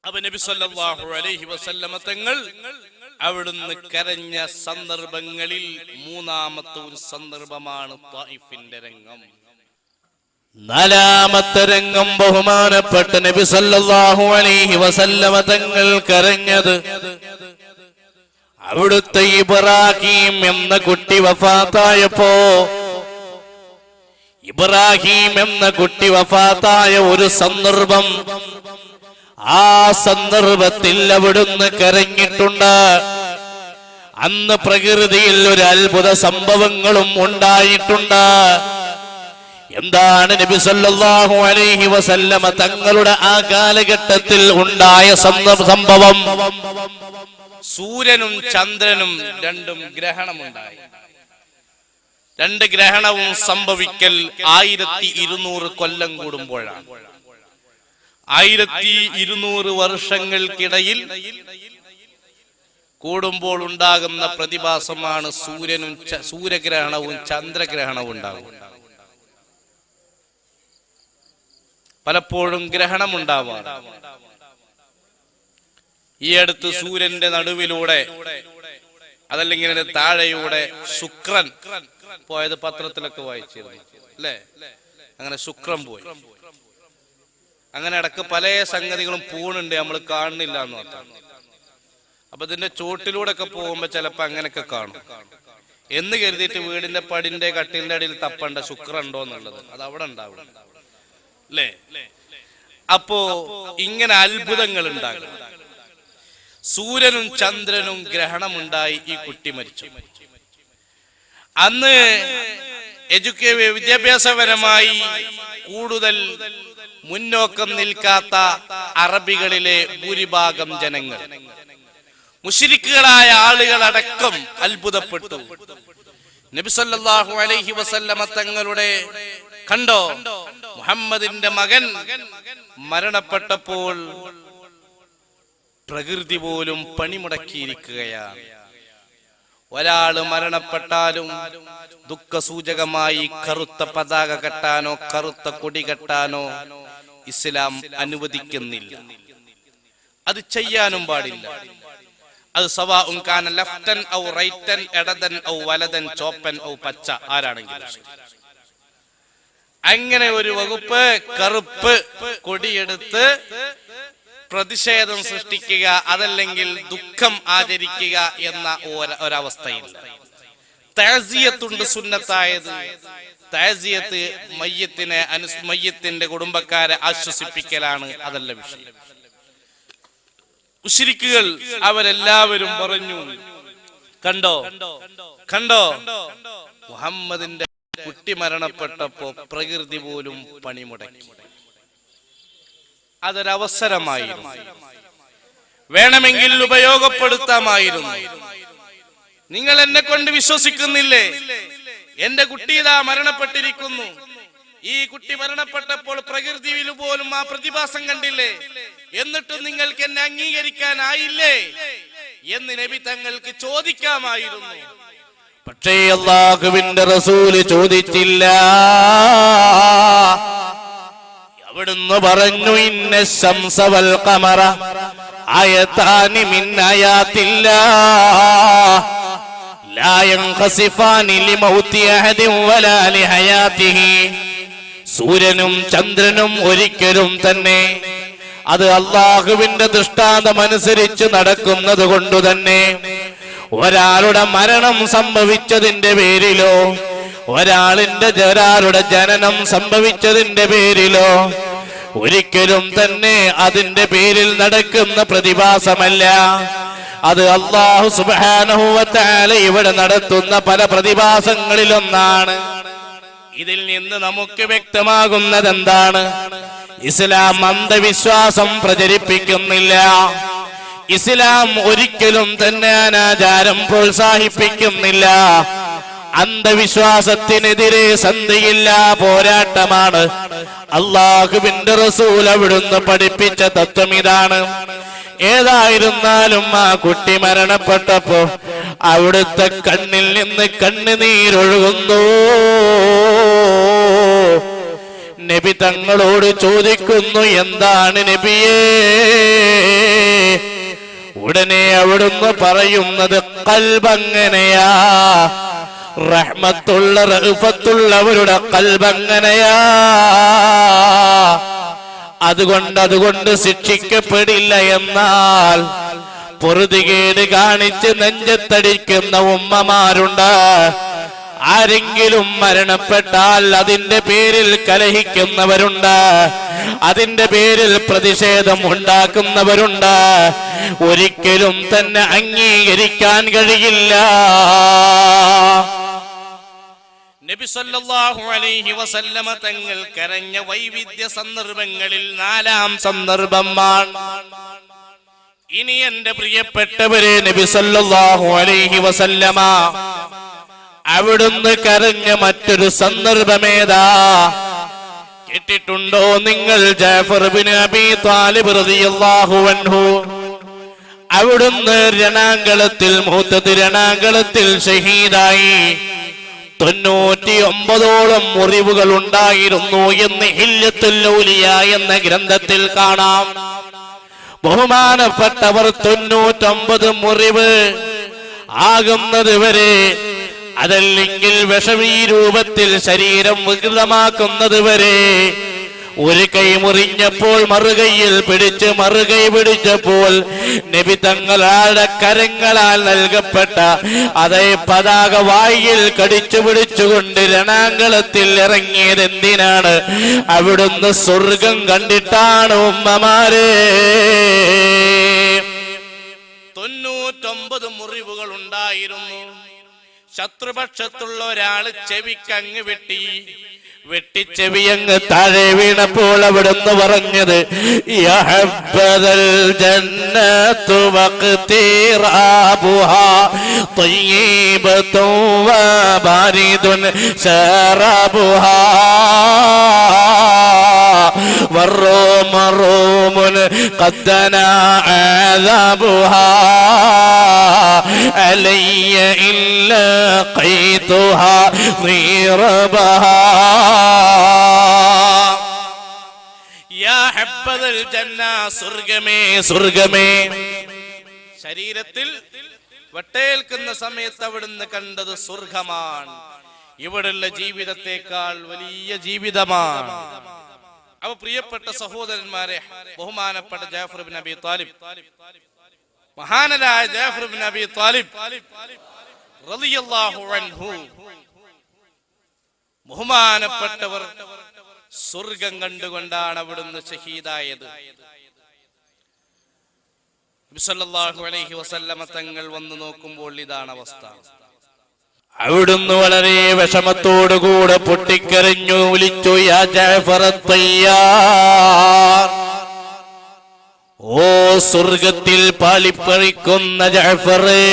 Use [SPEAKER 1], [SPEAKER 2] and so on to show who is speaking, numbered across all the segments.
[SPEAKER 1] അപ്പൊ നബി സല്ലല്ലാഹു അലൈഹി വസല്ലമ തങ്ങൾ അവിടുന്ന് കരഞ്ഞ സന്ദർഭങ്ങളിൽ മൂന്നാമത്തെ ഒരു സന്ദർഭമാണ് ത്വായിഫിന്റെ രംഗം.
[SPEAKER 2] നാലാമത്തെ രംഗം ബഹുമാനപ്പെട്ട നബി സല്ലല്ലാഹു അലൈഹി വസല്ലമ തങ്ങൾ കരഞ്ഞത് അവിടുത്തെ ഇബ്രാഹിം എന്ന കുട്ടി വഫാത്തായപ്പോ, ഇബ്രാഹിം എന്ന കുട്ടി വഫാത്തായ ഒരു സന്ദർഭം, ആ സന്ദർഭത്തിൽ അവിടുന്ന് കരഞ്ഞിട്ടുണ്ട്. അന്ന് പ്രകൃതിയിൽ ഒരു അത്ഭുത സംഭവങ്ങളും ഉണ്ടായിട്ടുണ്ട്. എന്താണ് നബി സല്ലല്ലാഹു അലൈഹി വസല്ലമ തങ്ങളുടെ ആ കാലഘട്ടത്തിൽ ഉണ്ടായ സംഭവം?
[SPEAKER 1] സൂര്യനും ചന്ദ്രനും രണ്ടും ഗ്രഹണമുണ്ടായി. രണ്ട് ഗ്രഹണവും സംഭവിക്കൽ 1200 കൊല്ലം കൂടുമ്പോഴാണ്. 1200 വർഷങ്ങൾക്കിടയിൽ കൂടുമ്പോൾ ഉണ്ടാകുന്ന പ്രതിഭാസമാണ് സൂര്യഗ്രഹണവും ചന്ദ്രഗ്രഹണവും ഉണ്ടാകും. പലപ്പോഴും ഗ്രഹണം ഉണ്ടാവാറ്. ഈ അടുത്ത് സൂര്യന്റെ നടുവിലൂടെ അതല്ലെങ്കിൽ താഴെയൂടെ ശുക്രൻ പോയത് പത്രത്തിലൊക്കെ വായിച്ചിരുന്നു അല്ലേ? അങ്ങനെ ശുക്രൻ പോയി. അങ്ങനെ ഇടക്ക് പല സംഗതികളും പൂണുണ്ട്, നമ്മൾ കാണുന്നില്ല എന്ന് മാത്രം. അപ്പൊ ഇതിന്റെ ചോട്ടിലൂടെ ഒക്കെ പോകുമ്പോ ചിലപ്പോ അങ്ങനെയൊക്കെ കാണും എന്ന് കരുതിയിട്ട് വീടിന്റെ പടിന്റെ കട്ടിലിന്റെ അടിയിൽ തപ്പണ്ട ശുക്രൻ ഉണ്ടോ എന്നുള്ളത്, അത് അവിടെ ഉണ്ടാവും അല്ലേ? അപ്പോ ഇങ്ങനെ അത്ഭുതങ്ങൾ ഉണ്ടാകും. സൂര്യനും ചന്ദ്രനും ഗ്രഹണമുണ്ടായി, ഈ കുട്ടി മരിച്ചു. അന്ന് വിദ്യാഭ്യാസപരമായി കൂടുതൽ മുന്നോക്കം നിൽക്കാത്ത അറബികളിലെ ഭൂരിഭാഗം ജനങ്ങൾ, മുശ്രിക്കുകളായ ആളുകളടക്കം അത്ഭുതപ്പെട്ടു. നബി സല്ലല്ലാഹു അലൈഹി വസല്ലമ തങ്ങളുടെ കണ്ടോ, മുഹമ്മദിന്റെ മകൻ മരണപ്പെട്ടപ്പോൾ പ്രകൃതി പോലും പണിമുടക്കിയിരിക്കുകയാണ്. ഒരാള് മരണപ്പെട്ടാലും ദുഃഖസൂചകമായി കറുത്ത പതാക കെട്ടാനോ കറുത്ത കൊടി കെട്ടാനോ ഇസ്ലാം അനുവദിക്കുന്നില്ല. അത് ചെയ്യാനും പാടില്ല. അത് സവാഉൻ കാന ലെഫ്റ്റൻ ഔ റൈറ്റൻ, ഇടതൻ ഔ വലതൻ, ചോപ്പൻ ഔ പച്ച, ആരാണെങ്കിലും. അങ്ങനെ ഒരു വകുപ്പ് കറുപ്പ് കൊടിയെടുത്ത് പ്രതിഷേധം സൃഷ്ടിക്കുക, അതല്ലെങ്കിൽ ദുഃഖം ആചരിക്കുക എന്ന ഒരവസ്ഥയില്ല. തഅസിയത്തുണ്ട് സുന്നത്തായത്. തഅസിയത്ത് മയ്യത്തിന്റെ കുടുംബക്കാരെ ആശ്വസിപ്പിക്കലാണ്, അതല്ല വിഷയം. മുശ്രിക്കുകൾ അവരെല്ലാവരും പറഞ്ഞു, കണ്ടോ കണ്ടോ മുഹമ്മദിന്റെ കുട്ടി മരണപ്പെട്ടപ്പോ പ്രകൃതി പോലും പണിമുടക്കി. അതൊരവസരമായിരുന്നു, വേണമെങ്കിൽ ഉപയോഗപ്പെടുത്താമായിരുന്നു. നിങ്ങൾ എന്നെ കൊണ്ട് വിശ്വസിക്കുന്നില്ലേ? എന്റെ കുട്ടി ഇതാ മരണപ്പെട്ടിരിക്കുന്നു. ഈ കുട്ടി മരണപ്പെട്ടപ്പോൾ പ്രകൃതിയിൽ പോലും ആ പ്രതിഭാസം കണ്ടില്ലേ? എന്നിട്ടും നിങ്ങൾക്ക് എന്നെ അംഗീകരിക്കാനായില്ലേ എന്ന് നബി തങ്ങൾക്ക് ചോദിക്കാമായിരുന്നു.
[SPEAKER 2] പക്ഷേ അല്ലാഹുവിന്റെ റസൂല് ചോദിച്ചില്ല. അവിടുന്ന് പറഞ്ഞു, ഇന്ന ശംസ വൽ ഖമറ ആയതാനി മിൻ ആയാത്തില്ലാഹ് ലാ യൻഖസിഫാനി ലിമൗതി അഹദിൻ വലാ ലിഹയാതിഹി. സൂര്യനും ചന്ദ്രനും ഒരിക്കലും തന്നെ അത് അല്ലാഹുവിന്റെ ദൃഷ്ടാന്തം അനുസരിച്ച് നടക്കുന്നത് കൊണ്ട് തന്നെ ഒരാളുടെ മരണം സംഭവിച്ചതിന്റെ പേരിലോ ഒരാളുടെ ജനനം സംഭവിച്ചതിന്റെ പേരിലോ ഒരിക്കലും തന്നെ അതിന്റെ പേരിൽ നടക്കുന്ന പ്രതിഭാസമല്ല. അത് അല്ലാഹു സുബ്ഹാനഹു വ തആല ഇവിടെ നടത്തുന്ന പല പ്രതിഭാസങ്ങളിലൊന്നാണ്. ഇതിൽ നിന്ന് നമുക്ക് വ്യക്തമാകുന്നത് എന്താണ്? ഇസ്ലാം അന്ധവിശ്വാസം പ്രചരിപ്പിക്കുന്നില്ല. ഇസ്ലാം ഒരിക്കലും തന്നെ അനാചാരം പ്രോത്സാഹിപ്പിക്കുന്നില്ല. അന്ധവിശ്വാസത്തിനെതിരെ സന്ധിയില്ല പോരാട്ടമാണ്. അല്ലാഹുവിന്റെ റസൂൽ അവിടുന്ന് പഠിപ്പിച്ച തത്വം ഇതാണ്. ഏതായിരുന്നാലും ആ കുട്ടി മരണപ്പെട്ടപ്പോ അവിടുത്തെ കണ്ണിൽ നിന്ന് കണ്ണുനീരൊഴുകുന്നു. നബി തങ്ങളോട് ചോദിക്കുന്നു, എന്താണ് നബിയേ ഉടനെ അവിടുന്ന് പറയുന്നത് ഖൽബങ്ങനെയാ, റഹ്മത്തുള്ള റഹ്ഫത്തുള്ളവരുടെ ഖൽബങ്ങനെയാ, അതുകൊണ്ട് ശിക്ഷിക്കപ്പെടില്ല. എന്നാൽ പൊറുതികേട് കാണിച്ച് നെഞ്ചത്തടിക്കുന്ന ഉമ്മമാരുണ്ട്. ആരെങ്കിലും മരണപ്പെട്ടാൽ അതിന്റെ പേരിൽ കലഹിക്കുന്നവരുണ്ട്, അതിന്റെ പേരിൽ പ്രതിഷേധം ഉണ്ടാക്കുന്നവരുണ്ട്. ഒരിക്കലും തന്നെ അംഗീകരിക്കാൻ കഴിയില്ല.
[SPEAKER 1] നബി സല്ലല്ലാഹു അലൈഹി വസല്ലമ തങ്ങൾ കരഞ്ഞ വൈവിധ്യ സന്ദർഭങ്ങളിൽ 4-ാം സന്ദർഭമാണ്.
[SPEAKER 2] ഇനി എന്റെ പ്രിയപ്പെട്ടവരെ, നബി സല്ലല്ലാഹു അലൈഹി വസല്ലമ അവിടുന്ന് കരഞ്ഞ മറ്റൊരു സന്ദർഭമേതാ കേട്ടിട്ടുണ്ടോ നിങ്ങൾ? ജഅഫർ ഇബ്നു അബീ ത്വാലിബ് റളിയല്ലാഹു അൻഹു അവിടുന്ന് രണാങ്കളത്തിൽ, മൂത്തത് രണാങ്കളത്തിൽ ഷഹീദായി. 99ഓളം മുറിവുകൾ ഉണ്ടായിരുന്നു എന്ന് ഹില്യത്തുൽ ഔലിയ എന്ന ഗ്രന്ഥത്തിൽ കാണാം. ബഹുമാനപ്പെട്ടവർ 99 മുറിവ് ആകുന്നത് വരെ, അതല്ലെങ്കിൽ വിഷമീ രൂപത്തിൽ ശരീരം വികൃതമാക്കുന്നത് വരെ, ഒരു കൈ മുറിഞ്ഞപ്പോൾ മറുകൈയിൽ പിടിച്ചപ്പോൾ നബി തങ്ങളുടെ കരങ്ങളാൽ നൽകപ്പെട്ട അതേ പതാക വായിൽ കടിച്ചു പിടിച്ചുകൊണ്ട് രണാങ്കളത്തിൽ ഇറങ്ങിയത് എന്തിനാണ്? അവിടുന്ന് സ്വർഗം കണ്ടിട്ടാണ് ഉമ്മമാരെ.
[SPEAKER 1] 99 മുറിവുകൾ ഉണ്ടായിരുന്നു. ശത്രുപക്ഷത്തുള്ള ഒരാള് ചെവിക്കങ്ങ്
[SPEAKER 2] വെട്ടിച്ചെവിയങ്ങ് താഴെ വീണപ്പോൾ അവിടുന്ന് പറഞ്ഞത് യാ ഹബ്ബദൽ ജന്നത്തു വഖ്തിറാബുഹാ ത്വയ്യിബത്തുൻ വബാരിദുൻ ശറാബുഹാ والروم روم قد دنا عذابها علي إلا قيتها ضربها
[SPEAKER 1] യാ ഹബ്ബദൽ ജന്ന, സ്വർഗമേ
[SPEAKER 2] സ്വർഗമേ.
[SPEAKER 1] ശരീരത്തിൽ വെട്ടേൽക്കുന്ന സമയത്ത് അവിടുന്ന് കണ്ടത് സ്വർഗമാണ്. ഇവിടുള്ള ജീവിതത്തെക്കാൾ വലിയ ജീവിതമാണ്. അവ പ്രിയപ്പെട്ട സഹോദരന്മാരെ, ബഹുമാനപ്പെട്ട ജഅഫർ ഇബ്നു അബീ ത്വാലിബ്, മഹാനരായ ജഅഫർ ഇബ്നു അബീ ത്വാലിബ് റളിയല്ലാഹു അൻഹു, ബഹുമാനപ്പെട്ടവർ സ്വർഗം കണ്ടുകൊണ്ടാണ് അവിടുന്ന് ഷഹീദായത്. നബി സല്ലല്ലാഹു അലൈഹി വസല്ലമ തങ്ങൾ വന്നു നോക്കുമ്പോൾ ഇതാണ് അവസ്ഥ.
[SPEAKER 2] അവിടുന്ന് വളരെ വിഷമത്തോടുകൂടെ പൊട്ടിക്കരഞ്ഞു, വിളിച്ചു യാ ജഅഫർ തയ്യാർ, ഓ സ്വർഗത്തിൽ പാളിപ്പറിക്കുന്ന ജഅഫറേ,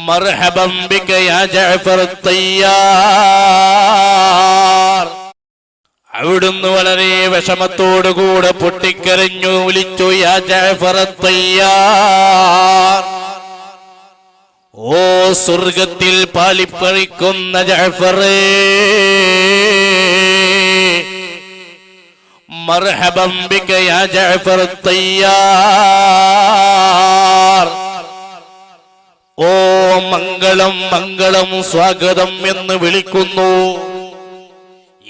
[SPEAKER 2] മർഹബൻ ബിക യാ ജഅഫർ തയ്യാർ. അവിടുന്ന് വളരെ വിഷമത്തോടുകൂടെ പൊട്ടിക്കരഞ്ഞു, വിളിച്ചു യാ ജഅഫർ തയ്യാർ, ഓ സ്വർഗത്തിൽ പാളിപ്പറിക്കുന്ന ജഅഫറേ, മർഹബൻ ബിക യാ ജഅഫർ തയ്യാർ, ഓ മംഗളം മംഗളം സ്വാഗതം എന്ന് വിളിക്കുന്നു.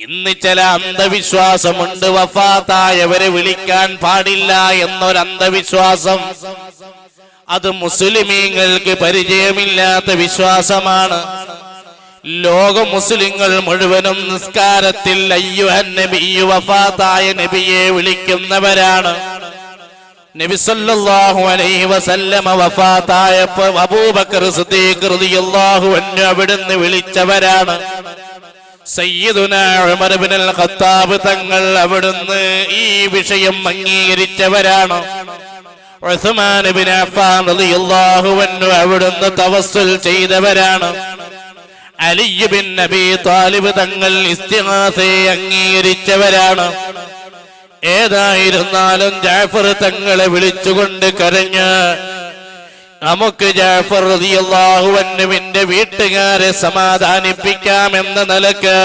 [SPEAKER 2] ഇന്ന് ചില അന്ധവിശ്വാസമുണ്ട്, വഫാത്തായവരെ വിളിക്കാൻ പാടില്ല എന്നൊരു അന്ധവിശ്വാസം. അത് മുസ്ലിമീങ്ങൾക്ക് പരിചയമില്ലാത്ത വിശ്വാസമാണ്. ലോക മുസ്ലിങ്ങൾ മുഴുവനും നിസ്കാരത്തിൽ അയ്യുഹൻ നബിയ്യു, വഫാത്തായ നബിയെ വിളിക്കുന്നവരാണ്. നബി സല്ലല്ലാഹു അലൈഹി വസല്ലമ വഫാത്തായപ്പോൾ അബൂബക്കർ സിദ്ദീഖ് റളിയല്ലാഹു അൻഹു അവിടുന്ന് വിളിച്ചവരാണ്. സയ്യിദുനാ ഉമർ ഇബ്നുൽ ഖത്താബ് തങ്ങൾ അവിടുന്ന് ഈ വിഷയം അംഗീകരിച്ചവരാണ്. ഉസ്മാൻ ഇബ്നു അഫ്ഫാൻ റളിയല്ലാഹു അൻഹു അവിടുന്ന് തവസ്സുൽ ചെയ്തവരാണ്. അലി ഇബ്നു അബീ ത്വാലിബ് തങ്ങൾ ഇസ്തിഗാസയെ അംഗീകരിച്ചവരാണ്. ഏതായിരുന്നാലും ജഅഫർ തങ്ങളെ വിളിച്ചുകൊണ്ട് കരഞ്ഞ് നമുക്ക് ജഅഫർ റളിയല്ലാഹു അൻഹുവിന്റെ വീട്ടുകാരെ സമാധാനിപ്പിക്കാമെന്ന നിലക്ക്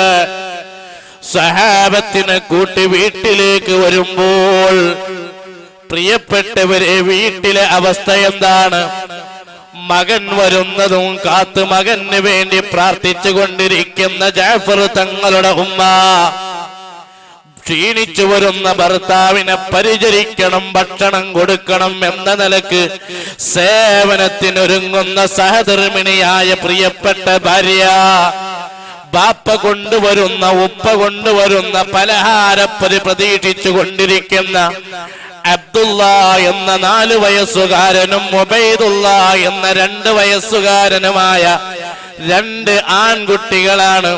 [SPEAKER 2] സഹാബത്തിനെ കൂട്ടി വീട്ടിലേക്ക് വരുമ്പോൾ പ്രിയപ്പെട്ടവരെ, വീട്ടിലെ അവസ്ഥ എന്താണ്? മകൻ വരുന്നതും കാത്ത് മകന് വേണ്ടി പ്രാർത്ഥിച്ചു കൊണ്ടിരിക്കുന്ന ജാഫർ തങ്ങളുടെ ഉമ്മ ക്ഷീണിച്ചു വരുന്ന ഭർത്താവിനെ പരിചരിക്കണം, ഭക്ഷണം കൊടുക്കണം എന്ന നിലക്ക് സേവനത്തിനൊരുങ്ങുന്ന സഹധർമ്മിണിയായ പ്രിയപ്പെട്ട ഭാര്യ, ബാപ്പ കൊണ്ടുവരുന്ന ഉപ്പ കൊണ്ടുവരുന്ന പലഹാരപ്പരി പ്രതീക്ഷിച്ചു കൊണ്ടിരിക്കുന്ന അബ്ദുള്ള എന്ന 4 വയസ്സുകാരനും ഉബൈദുള്ള എന്ന 2 വയസ്സുകാരനുമായ 2 ആൺകുട്ടികളാണ്.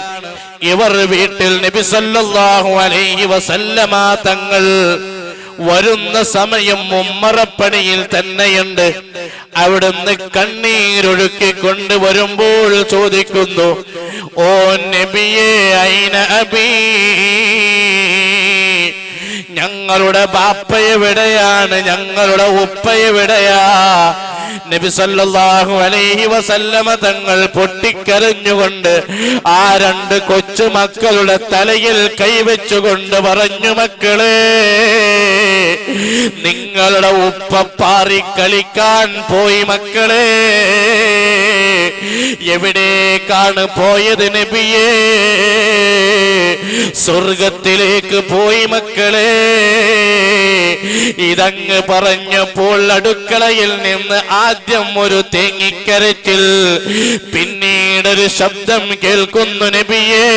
[SPEAKER 2] ഇവർ വീട്ടിൽ നബി സല്ലല്ലാഹു അലൈഹി വസല്ലമ തങ്ങൾ വരുന്ന സമയം ഉമ്മറപ്പണിയിൽ തന്നെയുണ്ട്. അവിടുന്ന് കണ്ണീരൊഴുക്കി കൊണ്ടുവരുമ്പോൾ ചോദിക്കുന്നു, ഓ നബിയേ ഐന അബീ, ഞങ്ങളുടെ ബാപ്പ എവിടെയാണ്, ഞങ്ങളുടെ ഉപ്പ എവിടെയാ? നബി സല്ലല്ലാഹു അലൈഹി വസല്ലമ തങ്ങൾ പൊട്ടിക്കരഞ്ഞുകൊണ്ട് ആ 2 കൊച്ചുമക്കളുടെ തലയിൽ കൈവച്ചുകൊണ്ട് പറഞ്ഞു, മക്കളെ, നിങ്ങളുടെ ഉപ്പ പാറി കളിക്കാൻ പോയി മക്കളെ. എവിടേക്കാണ് പോയത് നബിയേ? സ്വർഗത്തിലേക്ക് പോയി മക്കളെ. ഇതങ്ങ് പറഞ്ഞപ്പോൾ അടുക്കളയിൽ നിന്ന് ആദ്യം ഒരു തേങ്ങിക്കരച്ചിൽ, പിന്നീടൊരു ശബ്ദം കേൾക്കുന്നു, നബിയേ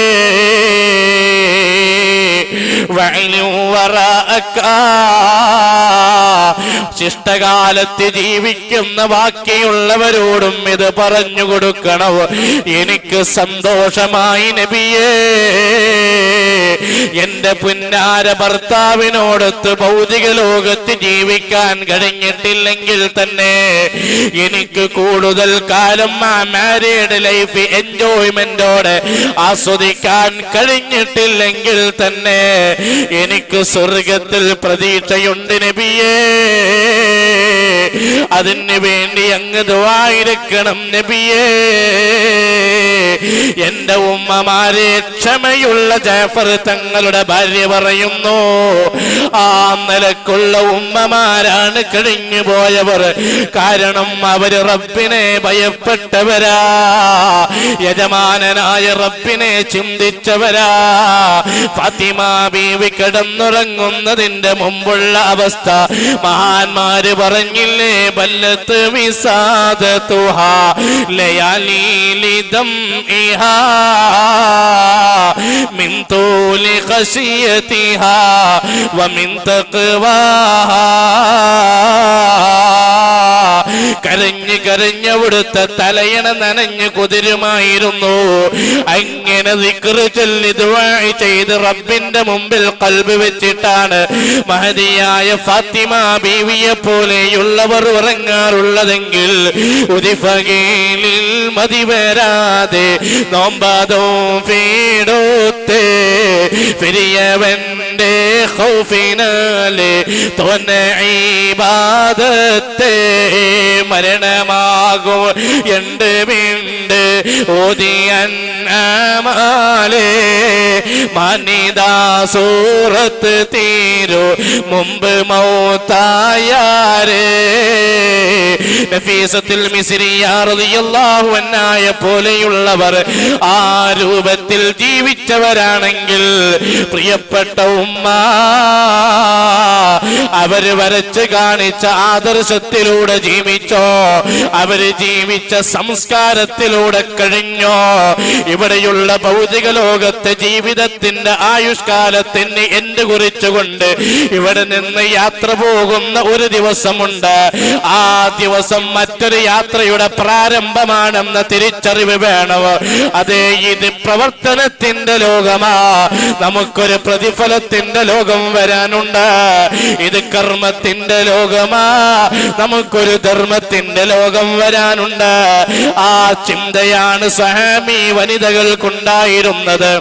[SPEAKER 2] ശിഷ്ടകാലത്ത് ജീവിക്കുന്ന ബാക്കിയുള്ളവരോടും ഇത് പറഞ്ഞു കൊടുക്കണം. എനിക്ക് സന്തോഷമായി നബിയേ, എന്റെ പുന്നാര ഭർത്താവിനോടൊത്ത് ഭൗതിക ലോകത്ത് ജീവിക്കാൻ കഴിഞ്ഞിട്ടില്ലെങ്കിൽ തന്നെ എനിക്ക് കൂടുതൽ കാലം ആ മാരീഡ് ലൈഫ് എൻജോയ്മെന്റോടെ ആസ്വദിക്കാൻ കഴിഞ്ഞിട്ടില്ലെങ്കിൽ തന്നെ എനിക്ക് സ്വർഗത്തിൽ പ്രതീക്ഷയുണ്ട് നബിയേ. അതിനു വേണ്ടി അങ്ങ് ദുആയിരക്കണം നബിയേ. എന്റെ ഉമ്മമാരെ, ക്ഷമയുള്ള ജാഫർ തങ്ങളുടെ ഭാര്യ പറയുന്നു, ആ നിലക്കുള്ള ഉമ്മമാരാണ് കഴിഞ്ഞു പോയവർ. കാരണം അവര് റബ്ബിനെ ഭയപ്പെട്ടവരാ, യജമാനനായ റബ്ബിനെ ചിന്തിച്ചവരാ. ഫാത്തിമ ബീവി കിടന്നുറങ്ങുന്നതിന്റെ മുമ്പുള്ള അവസ്ഥ മഹാന്മാര് പറഞ്ഞില്ലേ, ബല്ലത്ത് വിസാദതുഹാ ലയാലീലിദം ഇഹാ മിൻ തൂലി ഖശിയതിഹാ വമിൻ തഖ്വാഹാ. കരഞ്ഞ് കരഞ്ഞവിടുത്തെ തലയണ നനഞ്ഞ് കുതിരുമായിരുന്നു. അങ്ങനെ ദിക്റ് ചൊല്ലി ദുആ ചെയ്ത് റബ്ബിന്റെ മുമ്പിൽ ഖൽബ് വെച്ചിട്ടാണ് മഹദിയായ ഫാത്തിമ ബീവിയെ പോലെയുള്ളവർ ഉറങ്ങാറുള്ളതെങ്കിൽ ഉദിഫഗീലിൽ മതി വരാതെ നോമ്പാതോ വീടോത്തെ പെരിയവന്റെ ഖൗഫിനാലെ തോന്ന ഇബാദത്തെ മരണമാകും എണ്ട് വീണ്ട് ഓതിയൻ ആമാലേ മാനിദാ സൂറത്ത് തീരോ മുമ്പ് മൗതായാരേ. നഫീസത്തുൽ മിസ്രിയ റളിയല്ലാഹു അൻഹായ പോലെയുള്ളവർ ആ രൂപത്തിൽ ജീവിച്ചവരാണെങ്കിൽ പ്രിയപ്പെട്ട ഉമ്മ, അവര് വരച്ച് കാണിച്ച ആദർശത്തിലൂടെ ജീവിച്ചോ, അവര് ജീവിച്ച സംസ്കാരത്തിലൂടെ കഴിഞ്ഞോ? ഇവിടെയുള്ള ഭൗതിക ലോകത്തെ ജീവിതത്തിന്റെ ആയുഷ്കാലത്തിന് എന്ത് കുറിച്ചുകൊണ്ട് ഇവിടെ നിന്ന് യാത്ര പോകുന്ന ഒരു ദിവസമുണ്ട്. ആ ദിവസം മറ്റൊരു യാത്രയുടെ പ്രാരംഭമാണെന്ന തിരിച്ചറിവ് വേണം. അതെ, ഇത് പ്രവർത്തനത്തിന്റെ ലോകമാ, നമുക്കൊരു പ്രതിഫലത്തിന്റെ ലോകം വരാനുണ്ട്. ഇത് കർമ്മത്തിന്റെ ലോകമാ, നമുക്കൊരു ധർമ്മത്തിന്റെ ലോകം വരാനുണ്ട്. ആ ചിന്തയാണ് സഹാബി വനിതകൾക്കുണ്ടായിരുന്നത്.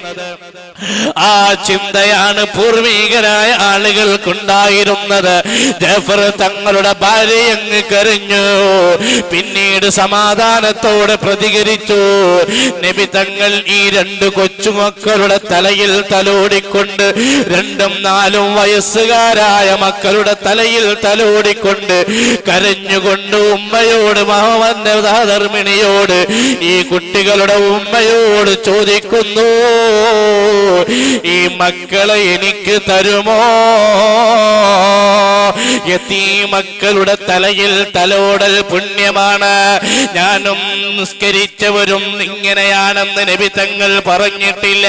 [SPEAKER 2] ആ ചിന്തയാണ് പൂർവികരായ ആളുകൾക്കുണ്ടായിരുന്നത്. ജഅഫർ തങ്ങളുടെ ഭാര്യ അങ്ങ് കരഞ്ഞു. പിന്നീട് സമാധാനത്തോടെ പ്രതികരിച്ചു. നബി തങ്ങൾ ഈ 2 കൊച്ചുമക്കളുടെ തലയിൽ തലോടിക്കൊണ്ട്, 2ഉം 4ഉം വയസ്സുകാരായ മക്കളുടെ തലയിൽ തലോടിക്കൊണ്ട് കരഞ്ഞുകൊണ്ട് ഉമ്മയോട്, മഹമ്മദ് സഹധർമ്മിണിയോട്, ഈ കുട്ടികളുടെ ഉമ്മയോട് ചോദിക്കുന്നു, ഈ മക്കളെ എനിക്ക് തരുമോ? യതീമക്കളുടെ തലയിൽ തലോടൽ പുണ്യമാണ്. ഞാനും നിസ്കരിച്ചവരും ഇങ്ങനെയാണെന്ന് നബി തങ്ങൾ പറഞ്ഞിട്ടില്ല.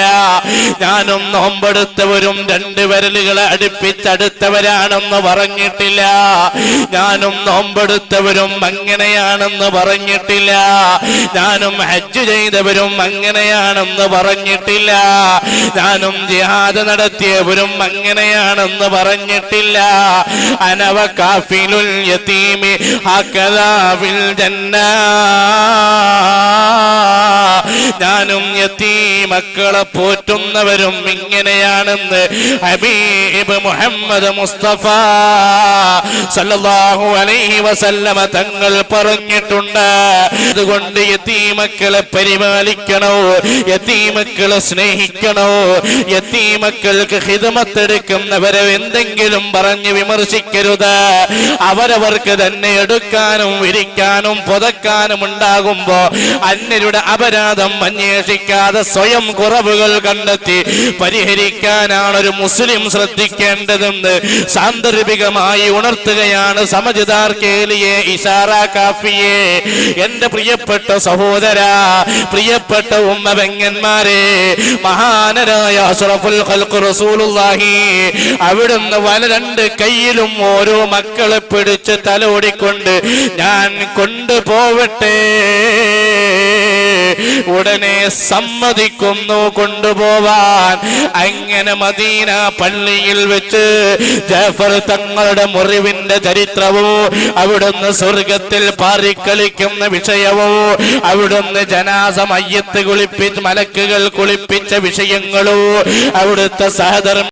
[SPEAKER 2] ഞാനും നോമ്പെടുത്തവരും 2 വിരലുകളെ അടുപ്പിച്ചടുത്തവരാണെന്ന് പറഞ്ഞിട്ടില്ല. ഞാനും നോമ്പെടുത്തവരും അങ്ങനെയാണെന്ന് പറഞ്ഞിട്ടില്ല. ഞാനും ഹജ്ജ് ചെയ്തവരും അങ്ങനെയാണെന്ന് പറഞ്ഞിട്ടില്ല. ഞാനും ജിഹാദ് നടത്തിയവരും അങ്ങനെയാണെന്ന് പറഞ്ഞിട്ടില്ല. അനവ കാഫിലുൽ യതീമി ഹകദാ ഫിൽ ജന്ന. ഞാനും യതീമക്കളെ പോറ്റുന്നവരും ഇങ്ങനെയാണെന്ന് ഹബീബ് മുഹമ്മദ് മുസ്തഫ സല്ലല്ലാഹു അലൈഹി വസല്ലമ തങ്ങൾ പറഞ്ഞിട്ടുണ്ട്. അതുകൊണ്ട് യതീമക്കളെ പരിപാലിക്കണോ, യതീമക്കളെ സ്നേഹിക്കണോ, യതീമക്കൾക്ക് ഖിദ്മത്ത് എടുക്കുന്നവരെ എന്തെങ്കിലും പറഞ്ഞ് വിമർശിക്കരുത്. അവരവർക്ക് തന്നെ എടുക്കാനും വിരിക്കാനും പുതക്കാനും ഉണ്ടാകുമ്പോ അന്യരുടെ അപരാധം അന്വേഷിക്കാതെ സ്വയം കുറവുകൾ കണ്ടെത്തി പരിഹരിക്കാനാണ് ഒരു മുസ്ലിം ശ്രദ്ധിക്കേണ്ടതെന്ന് സാന്ദർഭികമായി ഉണർത്തുകയാണ് സമജ്ദാർ കേലിയെ ഇശാറ കാഫിയെ. എന്റെ പ്രിയപ്പെട്ട സഹോദര, പ്രിയപ്പെട്ട ഉമ്മ പെങ്ങന്മാരെ, മഹാനരായ അഷ്റഫുൽ ഖൽഖ് റസൂലുള്ളാഹി അവിടുന്ന് 2 കൈയിലും ഓരോ മക്കളെ പിടിച്ച് തലോടിക്കൊണ്ട്, ഞാൻ കൊണ്ടുപോവട്ടെ, ഉടനെ സമ്മതിക്കുന്നു കൊണ്ടുപോവാൻ. അങ്ങനെ മദീന പള്ളിയിൽ വെച്ച് ജഅഫർ തങ്ങളുടെ മുറിവിന്റെ ചരിത്രവും, അവിടുന്ന് സ്വർഗത്തിൽ പാറിക്കളിക്കുന്ന വിഷയവും, അവിടുന്ന് ജനാസ മയ്യത്ത് കുളിപ്പിച്ച് മലക്കുകൾ കുളിപ്പിച്ച വിഷയങ്ങളും, അവിടുത്തെ സഹധർമ്മ